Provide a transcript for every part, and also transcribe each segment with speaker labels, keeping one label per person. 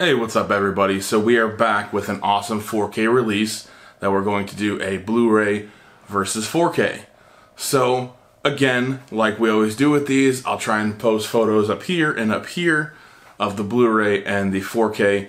Speaker 1: Hey, what's up everybody? So we are back with an awesome 4K release that we're going to do a Blu-ray versus 4K. So again, like we always do with these, I'll try and post photos up here and up here of the Blu-ray and the 4K.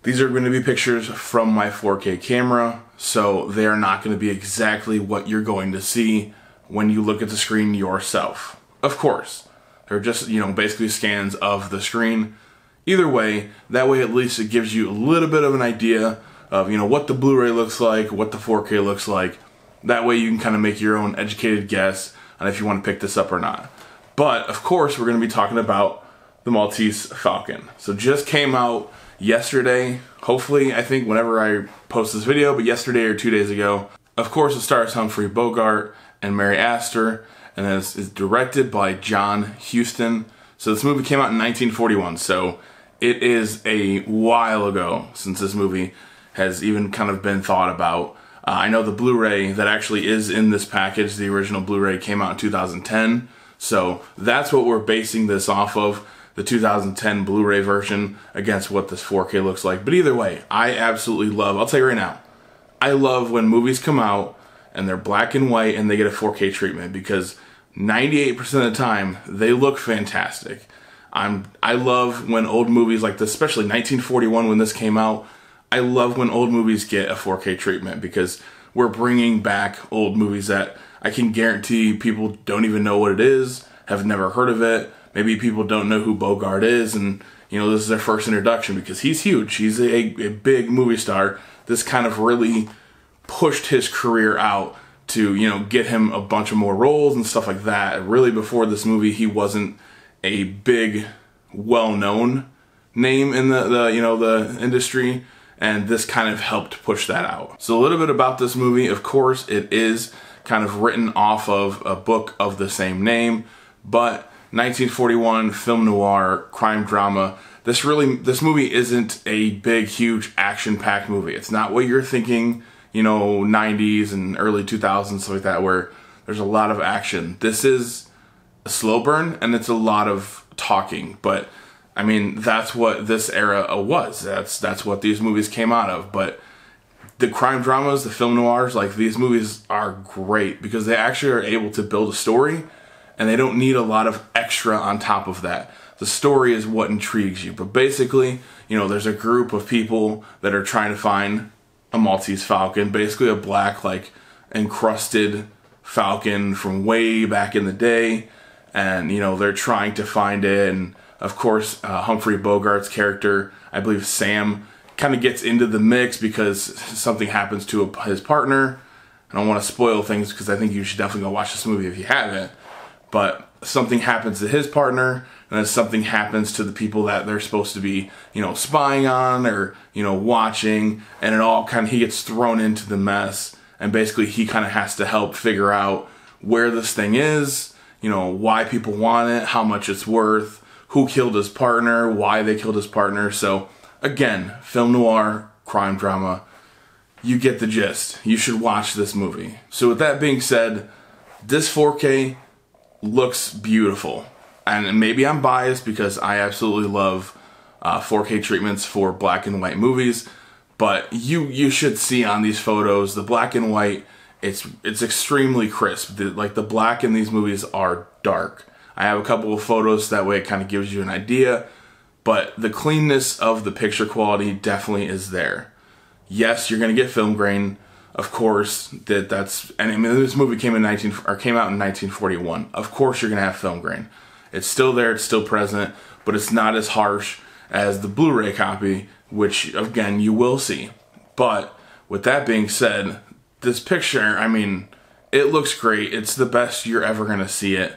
Speaker 1: These are going to be pictures from my 4K camera, so they are not going to be exactly what you're going to see when you look at the screen yourself. Of course, they're just, basically scans of the screen. Either way, that way at least it gives you a little bit of an idea of, what the Blu-ray looks like, what the 4K looks like. That way you can kind of make your own educated guess on if you want to pick this up or not. But, of course, we're going to be talking about the Maltese Falcon. So just came out yesterday, hopefully, I think whenever I post this video, but yesterday or 2 days ago. Of course, it stars Humphrey Bogart and Mary Astor, and it's directed by John Huston. So this movie came out in 1941, so it is a while ago since this movie has even kind of been thought about. I know the Blu-ray that actually is in this package, the original Blu-ray, came out in 2010. So that's what we're basing this off of, the 2010 Blu-ray version against what this 4K looks like. But either way, I absolutely love, I'll tell you right now, I love when movies come out and they're black and white and they get a 4K treatment, because 98% of the time they look fantastic. I love when old movies like this, especially 1941 when this came out, I love when old movies get a 4K treatment, because we're bringing back old movies that I can guarantee people don't even know what it is, have never heard of it. Maybe people don't know who Bogart is, and this is their first introduction, because he's huge. He's a big movie star. This kind of really pushed his career out to, get him a bunch of more roles and stuff like that. Really, before this movie, he wasn't a big, well-known name in the industry, and this kind of helped push that out. So a little bit about this movie. Of course, it is kind of written off of a book of the same name, but 1941 film noir crime drama. This movie isn't a big, huge action-packed movie. It's not what you're thinking, 90s and early 2000s, stuff like that, where there's a lot of action. This is a slow burn, and it's a lot of talking, but I mean, that's what this era was. That's what these movies came out of. But the crime dramas, the film noirs, like, these movies are great because they actually are able to build a story, and they don't need a lot of extra on top of that. The story is what intrigues you. But basically, there's a group of people that are trying to find a Maltese Falcon, basically a black, encrusted falcon from way back in the day. And, they're trying to find it. And, of course, Humphrey Bogart's character, I believe Sam, kind of gets into the mix because something happens to his partner. I don't want to spoil things because I think you should definitely go watch this movie if you haven't. But something happens to his partner, and then something happens to the people that they're supposed to be, spying on or, watching. And it all he gets thrown into the mess. And basically he kind of has to help figure out where this thing is, why people want it, how much it's worth, who killed his partner, why they killed his partner. So again, film noir, crime drama, you get the gist. You should watch this movie. So with that being said, this 4K looks beautiful. And maybe I'm biased because I absolutely love 4K treatments for black and white movies, but you should see on these photos, the black and white, it's extremely crisp. The black in these movies are dark. I have a couple of photos, that way it kind of gives you an idea, but the cleanness of the picture quality definitely is there. Yes, you're going to get film grain, of course. This movie came out in 1941. Of course you're going to have film grain. It's still there, it's still present, but it's not as harsh as the Blu-ray copy, which again you will see. But with that being said, this picture, it looks great. It's the best you're ever going to see it.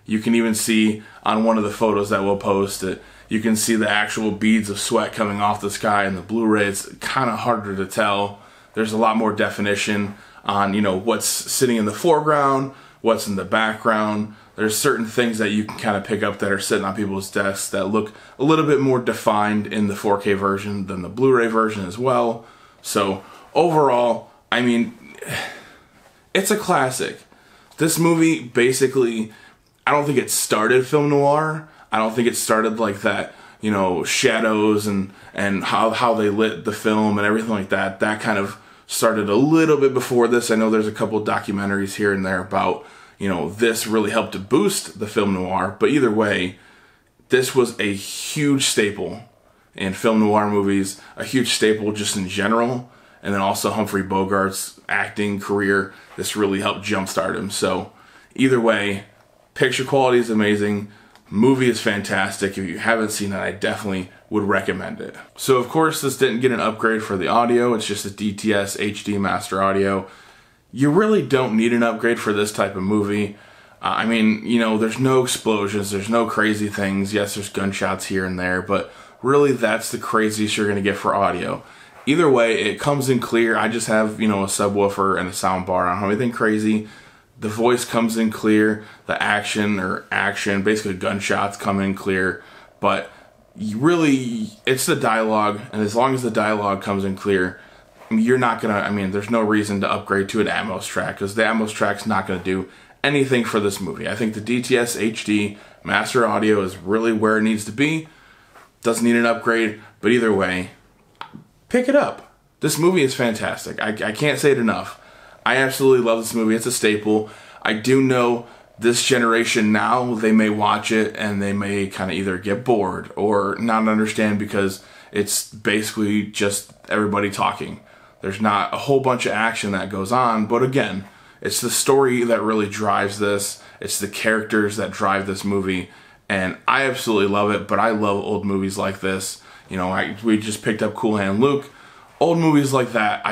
Speaker 1: You can even see on one of the photos that we'll post it, you can see the actual beads of sweat coming off the sky in the Blu-ray. It's kind of harder to tell. There's a lot more definition on, what's sitting in the foreground, what's in the background. There's certain things that you can kind of pick up that are sitting on people's desks that look a little bit more defined in the 4K version than the Blu-ray version as well. So overall, it's a classic. This movie basically, I don't think it started film noir. I don't think it started like that, you know, shadows and how they lit the film and everything like that. That kind of started a little bit before this. I know there's a couple of documentaries here and there about, you know, this really helped to boost the film noir. But either way, this was a huge staple in film noir movies, a huge staple just in general. And then also Humphrey Bogart's acting career, this really helped jumpstart him. So either way, picture quality is amazing. Movie is fantastic. If you haven't seen it, I definitely would recommend it. So of course, this didn't get an upgrade for the audio. It's just a DTS HD Master Audio. You really don't need an upgrade for this type of movie. I mean, you know, there's no explosions, there's no crazy things. Yes, there's gunshots here and there, but really that's the craziest you're gonna get for audio. Either way, it comes in clear. I just have, you know, a subwoofer and a sound bar. I don't have anything crazy. The voice comes in clear. The action, basically gunshots come in clear. But really, it's the dialogue. And as long as the dialogue comes in clear, you're not going to, I mean, there's no reason to upgrade to an Atmos track, because the Atmos track's not going to do anything for this movie. I think the DTS HD Master Audio is really where it needs to be. Doesn't need an upgrade. But either way, pick it up. This movie is fantastic. I can't say it enough. I absolutely love this movie. It's a staple. I do know this generation now, they may watch it and they may kind of either get bored or not understand, because it's basically just everybody talking. There's not a whole bunch of action that goes on, but again, it's the story that really drives this. It's the characters that drive this movie, and I absolutely love it. But I love old movies like this. You know, we just picked up Cool Hand Luke. Old movies like that,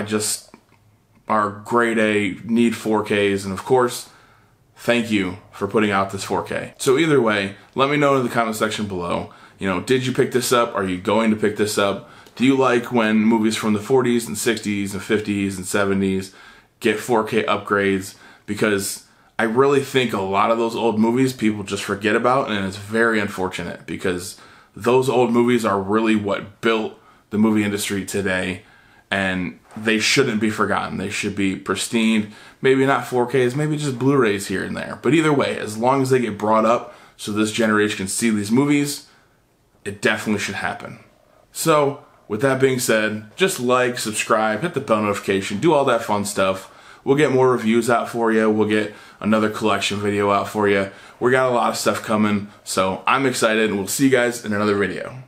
Speaker 1: are grade A, need 4Ks, and of course, thank you for putting out this 4K. So either way, let me know in the comment section below, you know, did you pick this up? Are you going to pick this up? Do you like when movies from the 40s and 60s and 50s and 70s get 4K upgrades? Because I really think a lot of those old movies people just forget about, and it's very unfortunate, because those old movies are really what built the movie industry today, and they shouldn't be forgotten. They should be pristine. Maybe not 4Ks, maybe just Blu-rays here and there. But either way, as long as they get brought up so this generation can see these movies, it definitely should happen. So, with that being said, just like, subscribe, hit the bell notification, do all that fun stuff. We'll get more reviews out for you. We'll get another collection video out for you. We got a lot of stuff coming, so I'm excited, and we'll see you guys in another video.